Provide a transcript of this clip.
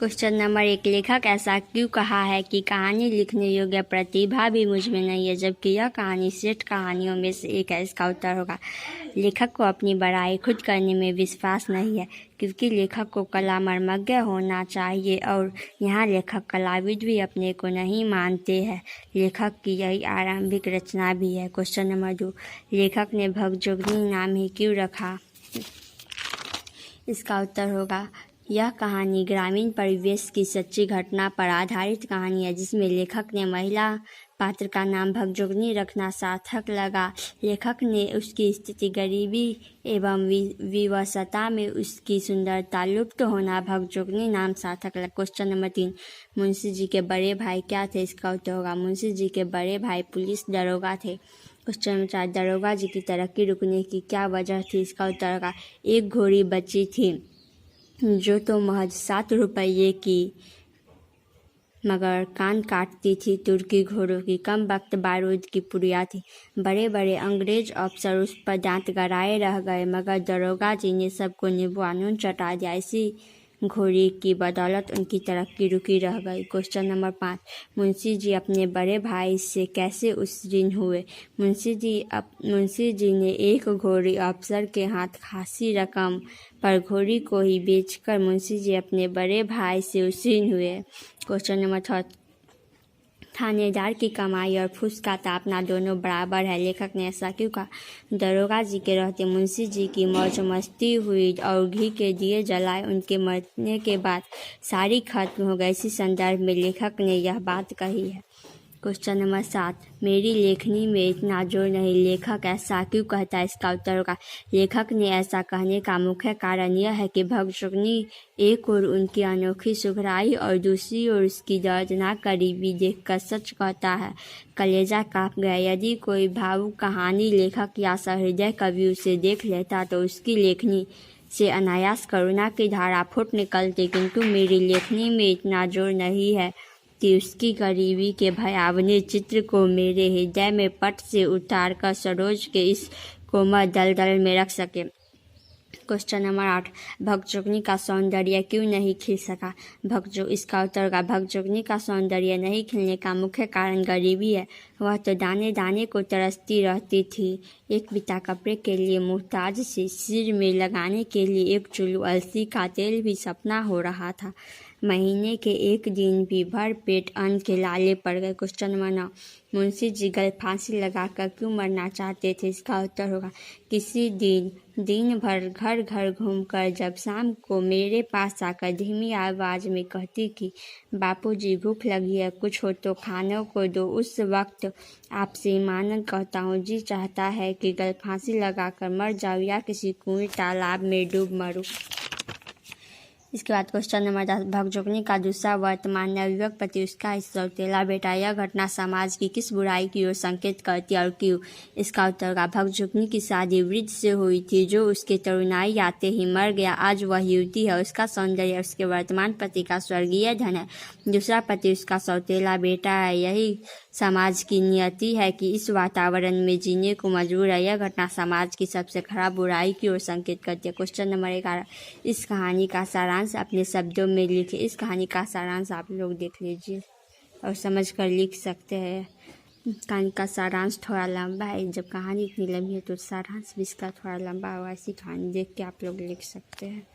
Question number 1, लेखक ऐसा क्यों कहा है कि कहानी लिखने योग्य प्रतिभा भी मुझ में नहीं है, जबकि यह कहानी श्रेष्ठ कहानियों में से एक है। इसका उत्तर होगा, लेखक को अपनी बड़ाई खुद करने में विश्वास नहीं है, क्योंकि लेखक को कला मर्मज्ञ होना चाहिए और यहाँ लेखक कलाविद भी अपने को नहीं मानते हैं। लेखक की यही आरंभिक रचना भी है। क्वेश्चन नंबर 2, लेखक ने भगजोगनी नाम ही क्यों रखा? इसका उत्तर होगा, यह कहानी ग्रामीण परिवेश की सच्ची घटना पर आधारित कहानी है, जिसमें लेखक ने महिला पात्र का नाम भगजोगनी रखना सार्थक लगा। लेखक ने उसकी स्थिति, गरीबी एवं विवशता में उसकी सुंदरता, लुप्त होना भगजोगनी नाम सार्थक लगा। क्वेश्चन नंबर 3, मुंशी जी के बड़े भाई क्या थे? इसका उत्तर होगा, मुंशी जी के बड़े भाई पुलिस दरोगा थे। क्वेश्चन नंबर 4, दरोगा जी की तरक्की रुकने की क्या वजह थी? इसका उत्तर होगा, एक घोड़ी बची थी जो तो महज 7 रुपये की मगर कान काटती थी। तुर्की घोड़ों की कम वक्त बारूद की पुड़िया थी। बड़े बड़े अंग्रेज अफसर उस पर दांत गड़ाए रह गए, मगर दरोगा जी ने सबको नींबू नून चटा दिया। इसी घोड़ी की बदौलत उनकी तरक्की रुकी रह गई। क्वेश्चन नंबर 5, मुंशी जी अपने बड़े भाई से कैसे उस्सीन हुए? मुंशी जी ने एक घोड़ी अफसर के हाथ खासी रकम पर घोड़ी को ही बेचकर मुंशी जी अपने बड़े भाई से उस्सीन हुए। क्वेश्चन नंबर 6, थानेदार की कमाई और फूस का तापना दोनों बराबर है, लेखक ने ऐसा क्यों कहा? दरोगा जी के रहते मुंशी जी की मौज मस्ती हुई और घी के दिए जलाए उनके मरने के बाद सारी खत्म हो गई। इसी संदर्भ में लेखक ने यह बात कही है। क्वेश्चन नंबर 7, मेरी लेखनी में इतना जोर नहीं, लेखक ऐसा क्यों कहता है? इसका उत्तर होगा, लेखक ने ऐसा कहने का मुख्य कारण यह है कि भगजोगनी एक ओर उनकी अनोखी सुघराई और दूसरी ओर उसकी दर्दनाक गरीबी देखकर सच कहता है, कलेजा काँप गया। यदि कोई भावुक कहानी लेखक या सहृदय कवि उसे देख लेता तो उसकी लेखनी से अनायास करुणा की धारा फूट निकलती, किंतु मेरी लेखनी में इतना जोर नहीं है कि उसकी गरीबी के भयावनी चित्र को मेरे हृदय में पट से उतारकर सरोज के इस कोमल दलदल में रख सके। क्वेश्चन नंबर 8, भगजोगनी का सौंदर्य क्यों नहीं खिल सका? इसका उत्तर होगा, भगजोगनी का सौंदर्य नहीं खिलने का मुख्य कारण गरीबी है। वह तो दाने दाने को तरसती रहती थी। एक बिता कपड़े के लिए मुहताज से सिर में लगाने के लिए एक चुल्लू अलसी का तेल भी सपना हो रहा था। महीने के एक दिन भी भर पेट अन्न के लाले पड़ गए। क्वेश्चन नंबर 9, मुंशी जी गल फांसी लगाकर क्यों मरना चाहते थे? इसका उत्तर होगा, किसी दिन भर घर घर घूमकर जब शाम को मेरे पास आकर धीमी आवाज में कहती कि बापूजी भूख लगी है, कुछ हो तो खानों को दो, उस वक्त आपसे ईमानन कहता हूँ, जी चाहता है कि गल फांसी लगाकर मर जाऊँ या किसी कुएं तालाब में डूब मरूँ। इसके बाद क्वेश्चन नंबर 10, भगजोगनी का दूसरा वर्तमान नवयुवक पति उसका सौतेला बेटा, यह घटना समाज की किस बुराई की ओर संकेत करती और क्यों? इसका उत्तर होगा, भगजोगनी की शादी वृद्ध से हुई थी जो उसके तरुणाई आते ही मर गया। आज वह युवती है, उसका सौंदर्य उसके वर्तमान पति का स्वर्गीय धन है। दूसरा पति उसका सौतेला बेटा है। यही समाज की नियति है कि इस वातावरण में जीने को मजबूर है। यह घटना समाज की सबसे खराब बुराई की ओर संकेत करती है। क्वेश्चन नंबर 11, इस कहानी का सारांश अपने शब्दों में लिखे। इस कहानी का सारांश आप लोग देख लीजिए और समझ कर लिख सकते हैं। कहानी का सारांश थोड़ा लंबा है, जब कहानी इतनी लंबी है तो सारांश भी इसका थोड़ा लंबा होगा। ऐसी कहानी देख के आप लोग लिख सकते हैं।